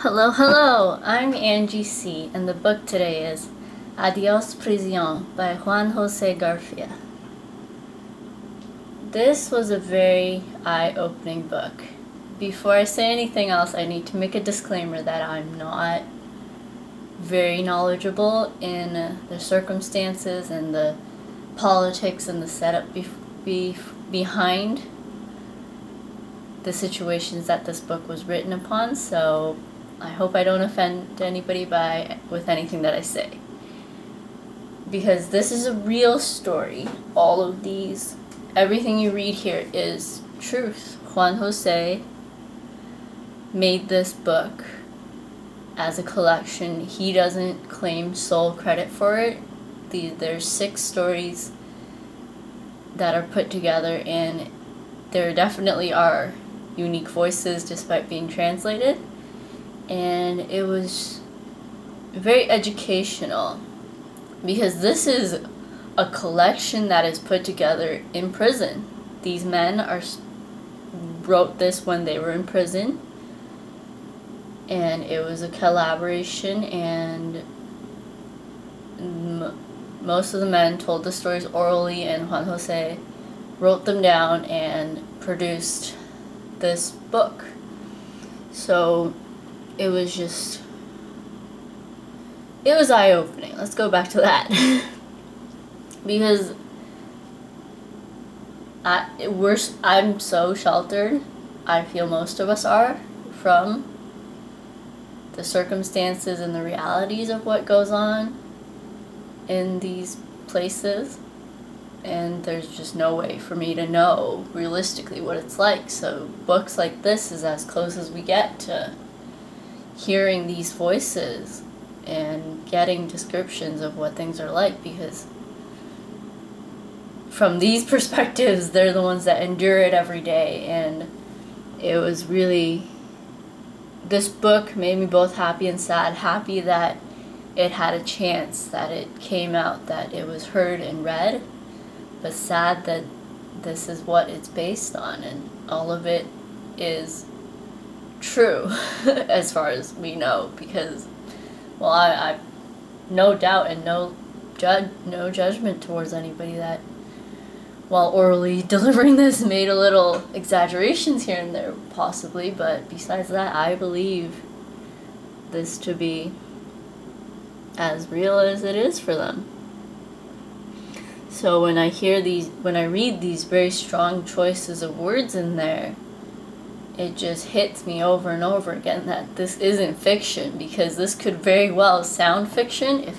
Hello, hello! I'm Angie Sea, and the book today is Adios Prision by Juan José Garfia. This was a very eye-opening book. Before I say anything else, I need to make a disclaimer that I'm not very knowledgeable in the circumstances and the politics and the setup behind the situations that this book was written upon, so I hope I don't offend anybody with anything that I say. Because this is a real story. All of these, everything you read here is truth. Juan Jose made this book as a collection. He doesn't claim sole credit for it. There's 6 stories that are put together, and there definitely are unique voices despite being translated. And it was very educational because this is a collection that is put together in prison. These men wrote this when they were in prison, and it was a collaboration, and most of the men told the stories orally, and Juan Jose wrote them down and produced this book. So it was eye-opening. Let's go back to that. Because I'm so sheltered, I feel most of us are, from the circumstances and the realities of what goes on in these places, and there's just no way for me to know realistically what it's like. So books like this is as close as we get to hearing these voices and getting descriptions of what things are like, because from these perspectives, they're the ones that endure it every day. And it was really, this book made me both happy and sad. Happy that it had a chance, that it came out, that it was heard and read, but sad that this is what it's based on, and all of it is true as far as we know, because, well, I no doubt and no judgment towards anybody that, while orally delivering this, made a little exaggerations here and there, possibly, but besides that, I believe this to be as real as it is for them. So when I read these very strong choices of words in there, it just hits me over and over again that this isn't fiction, because this could very well sound fiction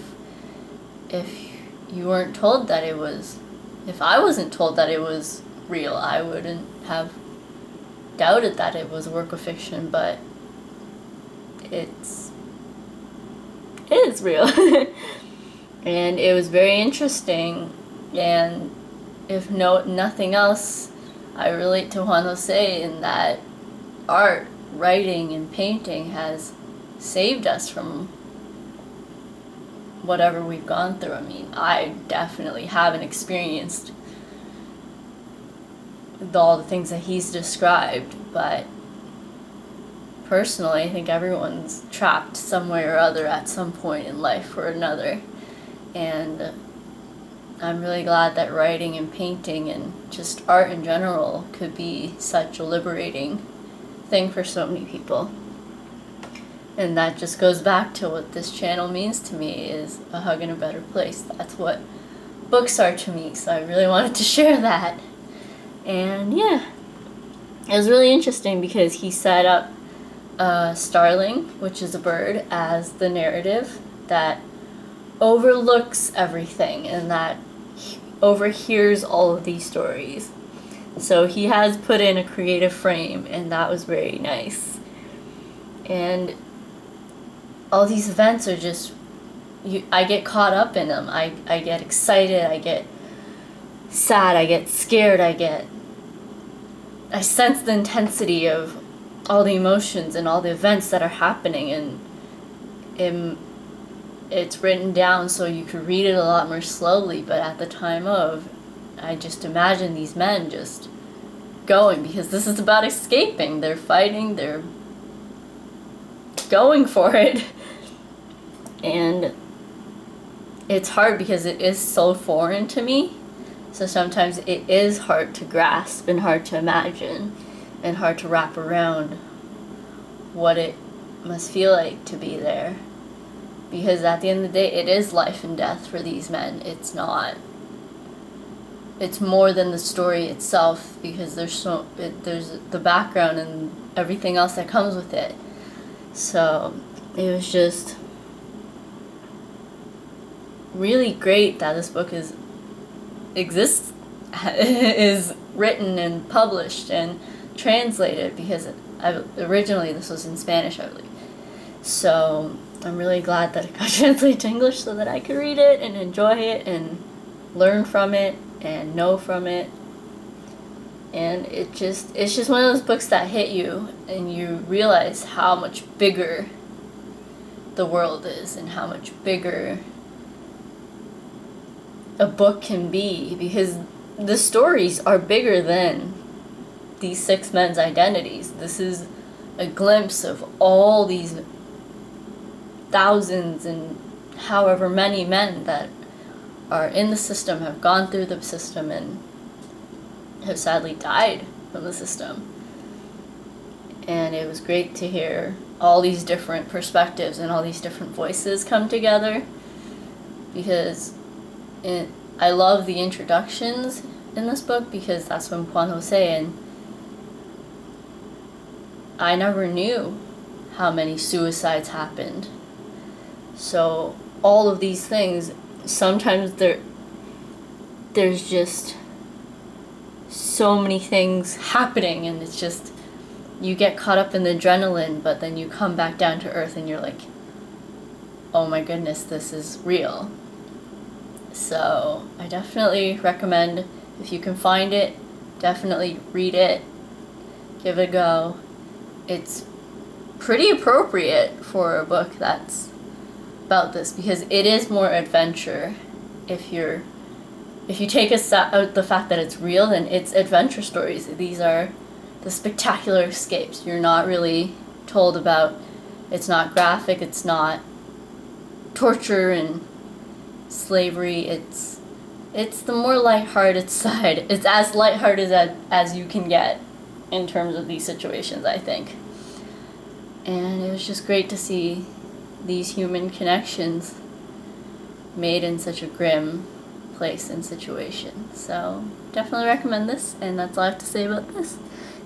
if you weren't told that it was. If I wasn't told that it was real, I wouldn't have doubted that it was a work of fiction, but it is real. And it was very interesting, and if nothing else, I relate to Juan Jose in that art, writing, and painting has saved us from whatever we've gone through. I mean, I definitely haven't experienced all the things that he's described, but personally, I think everyone's trapped somewhere or other at some point in life or another. And I'm really glad that writing and painting and just art in general could be such a liberating thing for so many people. And that just goes back to what this channel means to me, is a hug in a better place. That's what books are to me, so I really wanted to share that. And yeah, it was really interesting because he set up starling, which is a bird, as the narrative that overlooks everything and that overhears all of these stories. So he has put in a creative frame, and that was very nice. And all these events are just, I get caught up in them. I get excited, I get sad, I get scared, I sense the intensity of all the emotions and all the events that are happening, and it's written down so you could read it a lot more slowly, but at the time of, I just imagine these men just going, because this is about escaping. They're fighting, they're just going for it. And it's hard because it is so foreign to me. So sometimes it is hard to grasp and hard to imagine and hard to wrap around what it must feel like to be there. Because at the end of the day, it is life and death for these men. It's more than the story itself, because there's the background and everything else that comes with it. So it was just really great that this book is written and published and translated, because originally this was in Spanish, I believe. So I'm really glad that it got translated to English so that I could read it and enjoy it and learn from it and know from it. And it's just one of those books that hit you and you realize how much bigger the world is and how much bigger a book can be, because the stories are bigger than these 6 men's identities. This is a glimpse of all these thousands and however many men that are in the system, have gone through the system, and have sadly died from the system. And it was great to hear all these different perspectives and all these different voices come together, because I love the introductions in this book, because that's from Juan José, and I never knew how many suicides happened. So all of these things, sometimes there's just so many things happening, and it's just, you get caught up in the adrenaline, but then you come back down to earth and you're like, oh my goodness, this is real. So I definitely recommend, if you can find it, definitely read it, give it a go. It's pretty appropriate for a book that's about this, because it is more adventure. If you take out the fact that it's real, then it's adventure stories. These are the spectacular escapes. You're not really told about, it's not graphic, it's not torture and slavery, it's the more lighthearted side. It's as lighthearted as you can get in terms of these situations, I think. And it was just great to see these human connections made in such a grim place and situation. So definitely recommend this, and that's all I have to say about this.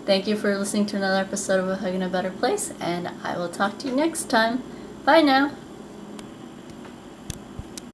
Thank you for listening to another episode of A Hug in a Better Place, and I will talk to you next time. Bye now.